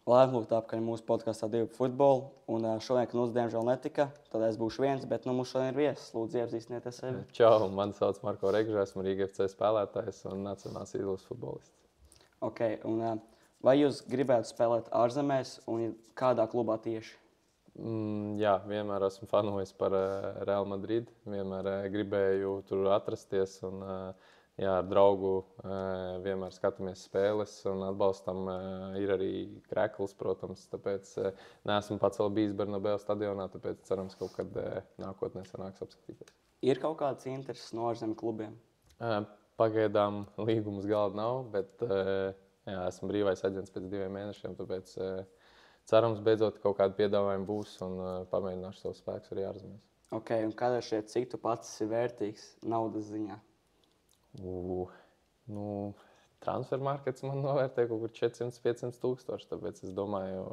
Laimīgi lūgt apkaļ mūsu podkāstā Divi futbolu. Un šodien, kad mums diemžēl netika, tad es būšu viens, bet mums šodien ir viesis. Lūdzu, iepazīstiniet sevi. Čau, mani sauc Marko Regžs, esmu Rīgas FC spēlētājs un nacionālās izlases futbolists. Okay, vai jūs gribētu spēlēt ārzemēs un kādā klubā tieši? Jā, vienmēr esmu fanojis par Real Madrid. Vienmēr gribēju tur atrasties un ar draugu vienmēr skatāmies spēles un atbalstam. Ir arī Krekls, protams, tāpēc neesmu pats vēl bijis Bernabeu stadionā, tāpēc cerams kaut kad nākotnē sanāks apskatīties. Ir kaut kāds intereses no ārzemju klubiem? Pagaidām līgumus galda nav, bet esmu brīvais aģents pēc 2 mēnešiem, tāpēc cerams beidzot kaut kādi piedāvājumi būs un pamēģināšu savus spēkus arī ārzemēs. Okay, un kādā šeit cik tu pats esi vērtīgs naudas ziņā? Transfermarkets man novērtē kaut kur 400-500 tūkstoši, tāpēc es domāju,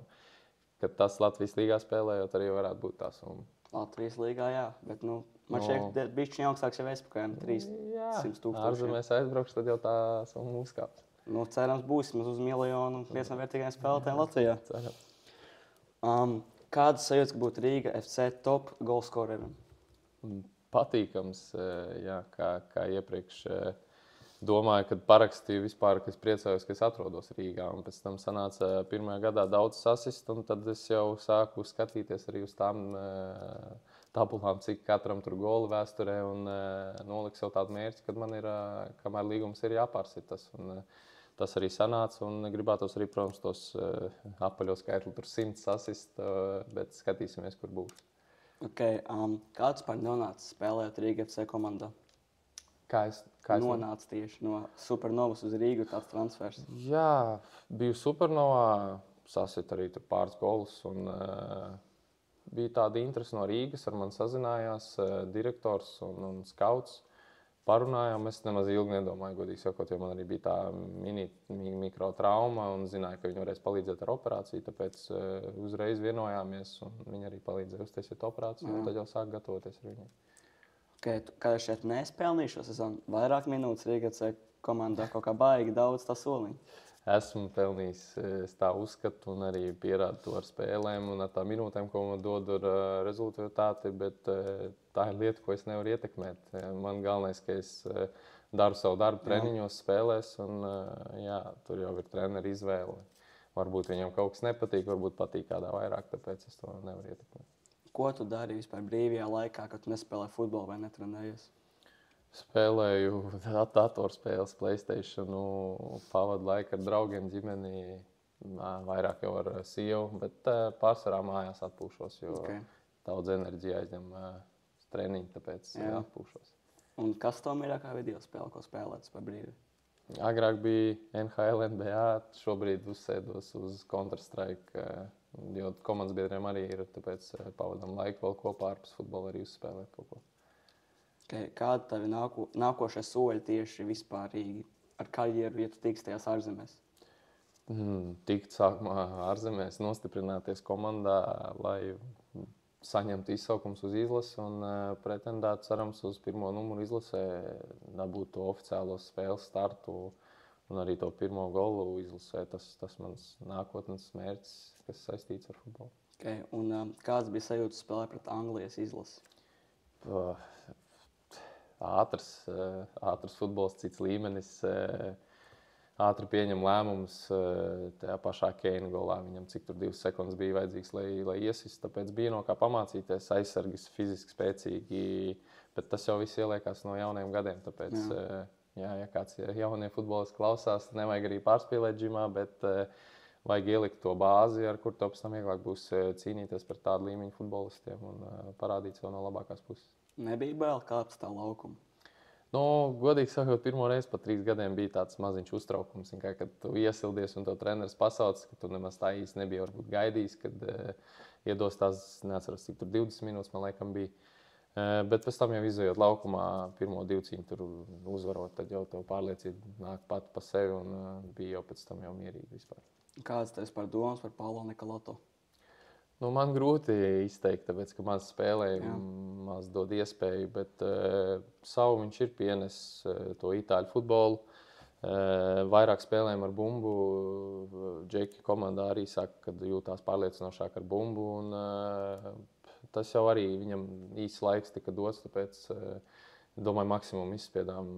ka tas Latvijas līgā spēlējot arī varētu būt tā summa. Latvijas līgā, jā, bet man šeit bišķiņ augstāks jau pakaļ 300 tūkstoši. Ārzemēs aizbraukšu, tad jau tā summa uzkāps. Cerams būs uz 1 miljonu 500 vērtīgiem spēlētājiem Latvijā. Cerams. Kādas sajūtas, ka būtu Rīga FC top golscorerim? Patīkams, jā, kā iepriekš domāju, kad parakstīju vispār, ka es priecājos, ka es atrodos Rīgā. Un pēc tam sanāca pirmajā gadā daudz asistu, un tad es jau sāku skatīties arī uz tām tabulām, cik katram tur golu vēsturē, un noliku sev tādu mērķi, kad man ir, kamēr līgums ir jāpārsit tas. Un tas arī sanāca, un gribētos arī, protams, tos apaļos skaitli tur 100 asistu, bet skatīsimies, kur būs. Okay, kāds par nonāca spēlēt Rīga FC komandā? Kā es nonāca tieši no Supernovas uz Rīgu tāds transfers? Jā, biju Supernovā, sasit arī tur pāris golus, un bija tāda interese no Rīgas, ar mani sazinājās direktors un skauts. Parunājām, es nemaz ilgi nedomāju, godīgi sakot, jo man arī bija tā mikro trauma un zināju, ka viņi varēs palīdzēt ar operāciju, tāpēc uzreiz vienojāmies un viņi arī palīdzēja uztaisīt operāciju, un tad jau sāk gatavoties ar viņiem. Okay, kad es šeit nespēlnīju šo sezonu, vairāk minūtes Rīga FC komandā kaut kā baigi daudz tā soliņu? Esmu pelnījis, es tā uzskatu, un arī pierādu to ar spēlēm un ar tām minūtēm, ko man dod ar rezultāti, bet tā ir lieta, ko es nevaru ietekmēt. Man galvenais, ka es daru savu darbu treniņos, spēlēs, un jā, tur jau ir trenera izvēle. Varbūt viņam kaut kas nepatīk, varbūt patīk kādā vairāk, tāpēc es to nevaru ietekmēt. Ko tu dari vispār brīvajā laikā, kad tu nespēlē futbolu vai netrenējies? Spēlēju datorspēles, PlayStation, pavadu laiku ar draugiem, ģimeni, vairāk jau ar sievu, bet pārsvarā mājās atpūšos, jo daudz enerģija aizņem treniņu, tāpēc atpūšos. Un kas tev mīļākā video spēle, ko spēlētas par brīvi? Agrāk bija NHL, NBA, šobrīd uzsēdos uz Counter-Strike, jo komandas biedriem arī ir, tāpēc pavadam laiku vēl kopā ārpus futbola arī uzspēlēt kaut ko. Kāda tavi nākošie soļi tieši vispārīgi ar karjeru, ja tu tiks tajās ārzemēs? Tikt sākumā ārzemēs, nostiprināties komandā, lai saņemtu izsaukums uz izlasi un pretendētu, cerams, uz 1. numuru izlasē, dabūt to oficiālo spēles startu un arī to 1. golu izlasē. Tas mans nākotnes mērķis, kas saistīts ar futbolu. Un kāds bija sajūtas spēlēt pret Anglijas izlasi? Ātrs futbols, cits līmenis, ātri pieņem lēmumus. Tajā pašā Keina golā viņam cik tur 2 sekundes bija vajadzīgs, lai iesist. Tāpēc bija no kā pamācīties, aizsargis, fiziski spēcīgi, bet tas jau viss ieliekās no jauniem gadiem. Tāpēc, ja kāds jaunie futbolisti klausās, nevajag arī pārspīlēt džimā, bet vajag ielikt to bāzi, ar kur pēc tam vieglāk būs cīnīties par tādu līmeņu futbolistiem un parādīt sev no labākās puses. Nebija bail kāpt tā laukumu? Godīgi sakot, pirmo reizi pa 3 gadiem bija tāds maziņš uztraukums, kad tu iesildies un to treneris pasauc, ka tu nemaz tā īsti nebija varbūt gaidījis, kad iedos tās, neatceros, cik tur 20 minūtes, man laikam bija. Bet pēc tam jau izejot laukumā, pirmo 2 cīņu tur uzvarot, tad jau tev pārliecība nāk pat pa sevi un bija jau pēc tam jau mierīgi vispār. Kāds tev par domas par Paulo Nikoloto? Man grūti izteikt, tāpēc, ka maz spēlēju, maz dod iespēju, bet savu viņš ir pienesis to itāļu futbolu. Vairāk spēlēm ar bumbu. Džeki komandā arī saka, ka jūtās pārliecinošāk ar bumbu. Tas jau arī viņam īsts laiks tika dots, tāpēc domāju, maksimumu izspiedām.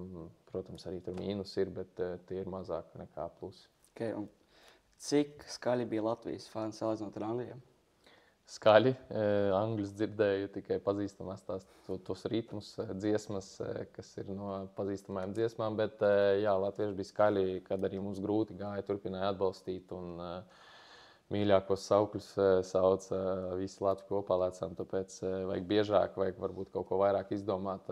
Protams, arī tur mīnus ir, bet tie ir mazāk nekā plusi. Okay, cik skaļi bija Latvijas fani salīdzinot ar Angļiem? Skaļi. Angļus dzirdēju tikai pazīstamās tos ritmus, dziesmas, kas ir no pazīstamajām dziesmām, bet jā, latvieši bija skaļi, kad arī mums grūti gāja, turpināja atbalstīt un mīļākos saukļus sauca visi Latvi kopā lecām, tāpēc vajag biežāk, vajag varbūt kaut ko vairāk izdomāt,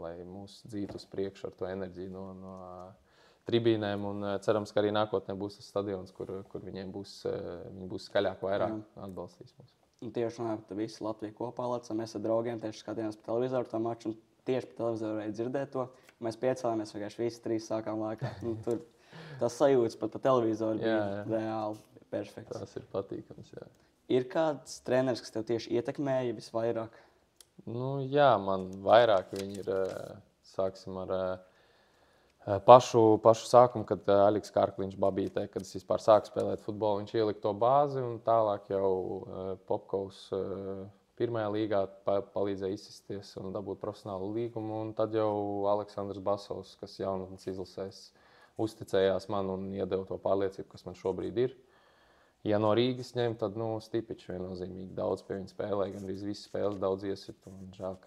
lai mūs dzītu uz priekšu ar to enerģiju no tribīnēm, un cerams, ka arī nākotnē būs tas stadions, kur viņi būs skaļāk, vairāk atbalstīs mūs. Un tieši runājot, ka visi Latvija kopā lecam, mēs ar draugiem tieši skatījāmies pa televizoru to maču, un tieši pa televizoru varēja dzirdēt to. Mēs piecēlāmies, vienkārši visi trīs sākām lēkāt. Tur tas sajūtas pat pa televizoru bija reāli perfekts. Tas ir patīkams, jā. Ir kāds treneris, kas tev tieši ietekmēja visvairāk? Jā, man vairāk viņi ir, sāksim ar pašu sākumu, kad Aļiks Kārkliņš Babītē, kad es vispār sāku spēlēt futbolu, viņš ielika to bāzi, un tālāk jau Popkovs pirmajā līgā palīdzēja izsisties un dabūt profesionālu līgumu, un tad jau Aleksandrs Basovs, kas jaunatnes izlasēs, uzticējās man un iedeva to pārliecību, kas man šobrīd ir. Ja no Rīgas ņem, tad Stipičs viennozīmīgi daudz pie viņa spēlē, gan arī visas spēles daudz iesit, un žēl,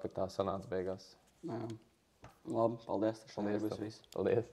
ka tā sanāca beigās. Jā. Labi, paldies. Tas šodien būs viss. Paldies.